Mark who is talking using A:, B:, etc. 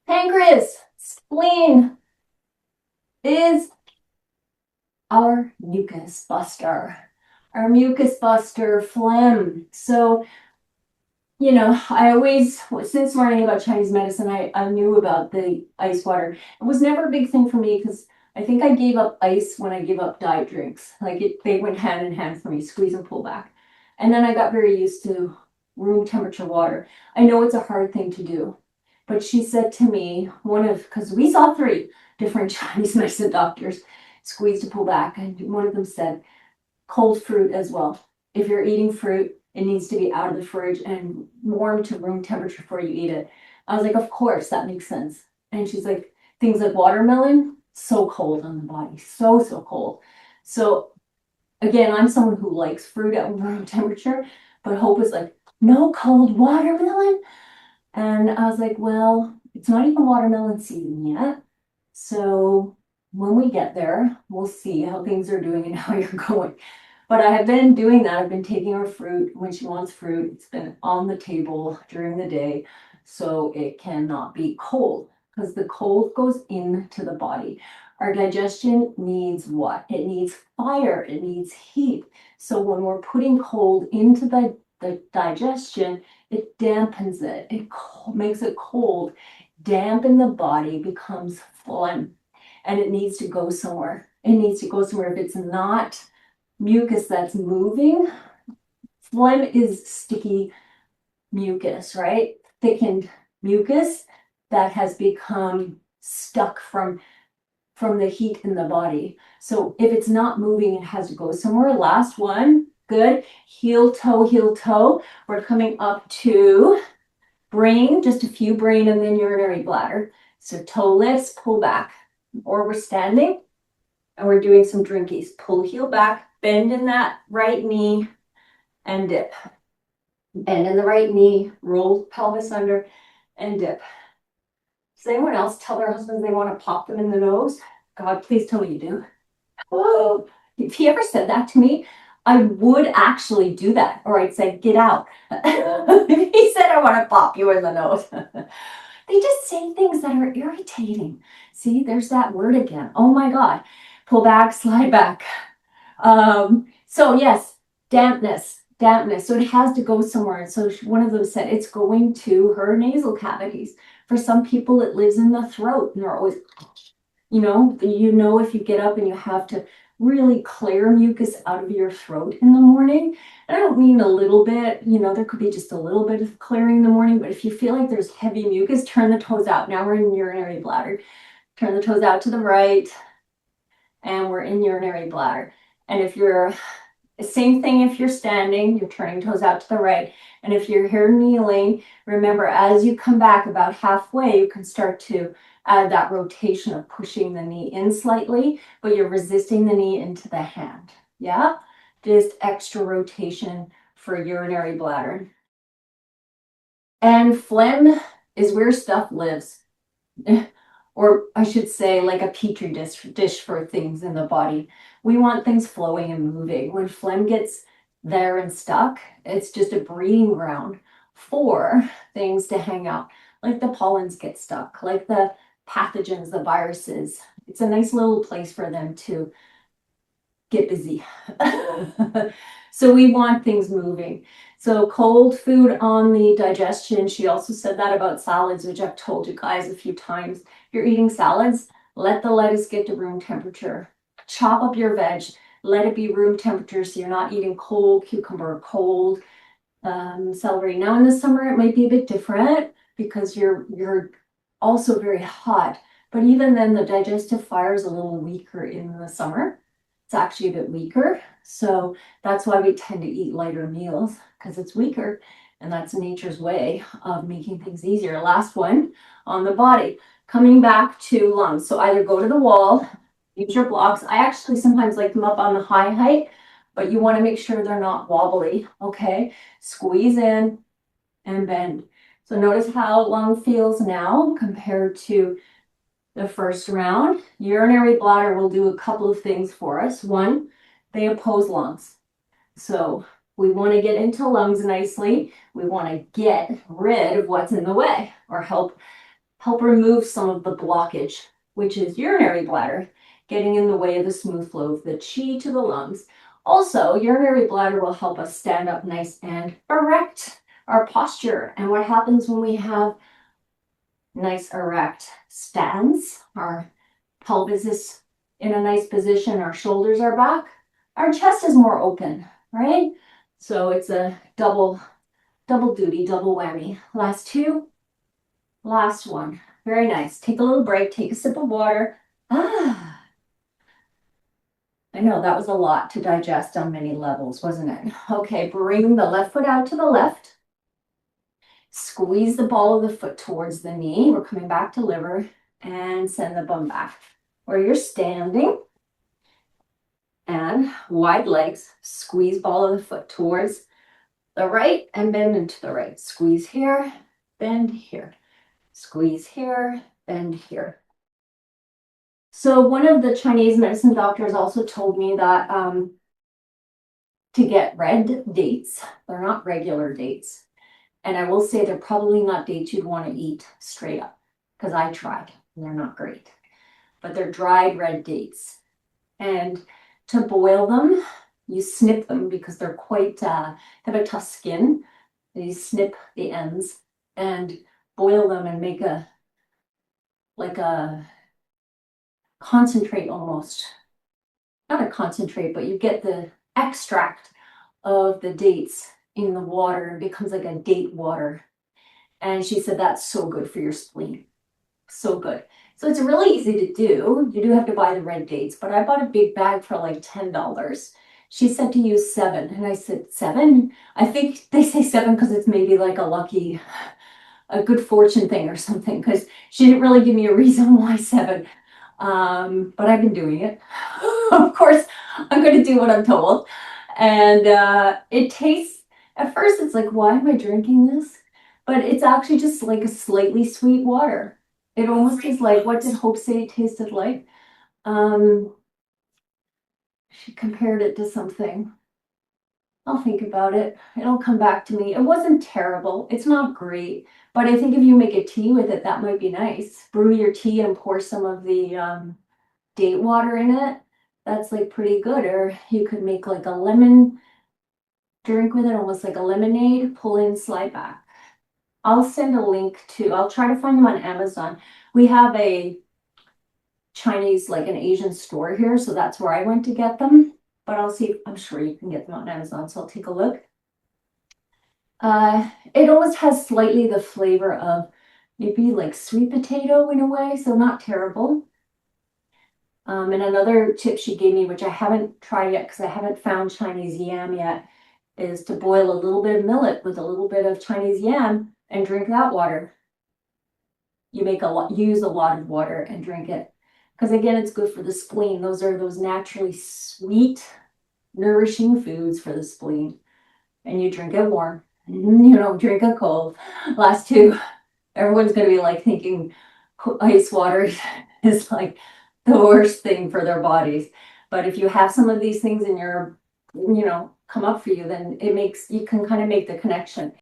A: Pancreas, spleen is our mucus buster. Our mucus buster, phlegm. So, you know, I always, since learning about Chinese medicine, I knew about the ice water. It was never a big thing for me because I think I gave up ice when I gave up diet drinks. Like they went hand in hand for me, squeeze and pull back. And then I got very used to room temperature water. I know it's a hard thing to do, but she said to me, because we saw 3 different Chinese medicine doctors, squeeze to pull back, and one of them said, cold fruit as well. If you're eating fruit, it needs to be out of the fridge and warm to room temperature before you eat it. I was like, of course, that makes sense. And she's like, things like watermelon, so cold on the body, so cold. So again, I'm someone who likes fruit at room temperature, but Hope was like, no cold watermelon. And I was like, well, it's not even watermelon season yet. So when we get there, we'll see how things are doing and how you're going. But I have been doing that. I've been taking her fruit when she wants fruit. It's been on the table during the day, so it cannot be cold because the cold goes into the body. Our digestion needs what? It needs fire, it needs heat. So when we're putting cold into the digestion, it dampens it. It makes it cold. Dampen the body becomes phlegm, and it needs to go somewhere. It needs to go somewhere. If it's not mucus that's moving, phlegm is sticky mucus, right? Thickened mucus that has become stuck from the heat in the body. So if it's not moving, it has to go somewhere. Last one, good. Heel toe. We're coming up to brain, just a few brain and then urinary bladder. So toe lifts, pull back, or we're standing and we're doing some drinkies. Pull heel back, bend in that right knee and dip. Bend in the right knee, roll pelvis under and dip. Does anyone else tell their husbands they want to pop them in the nose? God, please tell me you do. Oh, if he ever said that to me, I would actually do that, or I'd say, get out. If he said, I want to pop you in the nose. They just say things that are irritating. See, there's that word again. Oh my God. Pull back, slide back. So yes, dampness. So it has to go somewhere. And so one of them said it's going to her nasal cavities. For some people, it lives in the throat, and they're always, you know, if you get up and you have to really clear mucus out of your throat in the morning. And I don't mean a little bit, there could be just a little bit of clearing in the morning, but if you feel like there's heavy mucus, turn the toes out. Now we're in urinary bladder. Turn the toes out to the right, and we're in urinary bladder. And if you're, same thing if you're standing, you're turning toes out to the right. And if you're here kneeling, remember, as you come back about halfway, you can start to add that rotation of pushing the knee in slightly, but you're resisting the knee into the hand. Yeah, just extra rotation for urinary bladder. And phlegm is where stuff lives. Or I should say, like a petri dish for things in the body. We want things flowing and moving. When phlegm gets there and stuck, it's just a breeding ground for things to hang out. Like the pollens get stuck, like the pathogens, the viruses. It's a nice little place for them to get busy. So we want things moving. So cold food on the digestion. She also said that about salads, which I've told you guys a few times. If you're eating salads, let the lettuce get to room temperature. Chop up your veg. Let it be room temperature so you're not eating cold cucumber, cold celery. Now in the summer, it might be a bit different because you're also very hot. But even then, the digestive fire is a little weaker in the summer. It's actually a bit weaker. So that's why we tend to eat lighter meals, because it's weaker. And that's nature's way of making things easier. Last one on the body, coming back to lungs. So either go to the wall, use your blocks. I actually sometimes like them up on the high height, but you want to make sure they're not wobbly. Okay, squeeze in and bend. So notice how lung feels now compared to the first round. Urinary bladder will do a couple of things for us. One, they oppose lungs. So we want to get into lungs nicely. We want to get rid of what's in the way, or help help remove some of the blockage, which is urinary bladder, getting in the way of the smooth flow of the qi to the lungs. Also, urinary bladder will help us stand up nice and erect our posture. And what happens when we have nice erect stance? Our pelvis is in a nice position, our shoulders are back, our chest is more open, right? So it's a double duty, double whammy. Last two, last one. Very nice. Take a little break, take a sip of water. I know that was a lot to digest on many levels, wasn't it? Okay, bring the left foot out to the left. Squeeze the ball of the foot towards the knee. We're coming back to liver, and send the bum back. Where you're standing, and wide legs, squeeze ball of the foot towards the right and bend into the right. Squeeze here, bend here. Squeeze here, bend here. So one of the Chinese medicine doctors also told me that to get red dates, they're not regular dates. And I will say they're probably not dates you'd want to eat straight up, because I tried and they're not great. But they're dried red dates. And to boil them, you snip them because they're quite, have a tough skin. You snip the ends and boil them and make like a concentrate almost. Not a concentrate, but you get the extract of the dates in the water. It becomes like a date water. And she said that's so good for your spleen. So good. So it's really easy to do. You do have to buy the red dates, but I bought a big bag for like $10. She said to use 7, and I said 7? I think they say 7 because it's maybe like a good fortune thing or something, because she didn't really give me a reason why 7. But I've been doing it. Of course, I'm going to do what I'm told. And it tastes, at first it's like, why am I drinking this? But it's actually just like a slightly sweet water. It almost is like, what did Hope say it tasted like? She compared it to something. I'll think about it. It'll come back to me. It wasn't terrible. It's not great. But I think if you make a tea with it, that might be nice. Brew your tea and pour some of the date water in it. That's like pretty good. Or you could make like a lemon drink with it, almost like a lemonade. Pull in, slide back. I'll send a link to, I'll try to find them on Amazon. We have a Chinese, like an Asian store here, so that's where I went to get them. But I'll see, I'm sure you can get them on Amazon, so I'll take a look. It almost has slightly the flavor of maybe like sweet potato in a way, so not terrible. And another tip she gave me, which I haven't tried yet because I haven't found Chinese yam yet, is to boil a little bit of millet with a little bit of Chinese yam and drink that water. You use a lot of water and drink it. Because again, it's good for the spleen. Those are those naturally sweet, nourishing foods for the spleen. And you drink it warm. You don't drink it cold. Last two, everyone's going to be like thinking ice water is like the worst thing for their bodies. But if you have some of these things in your, come up for you, then you can kind of make the connection.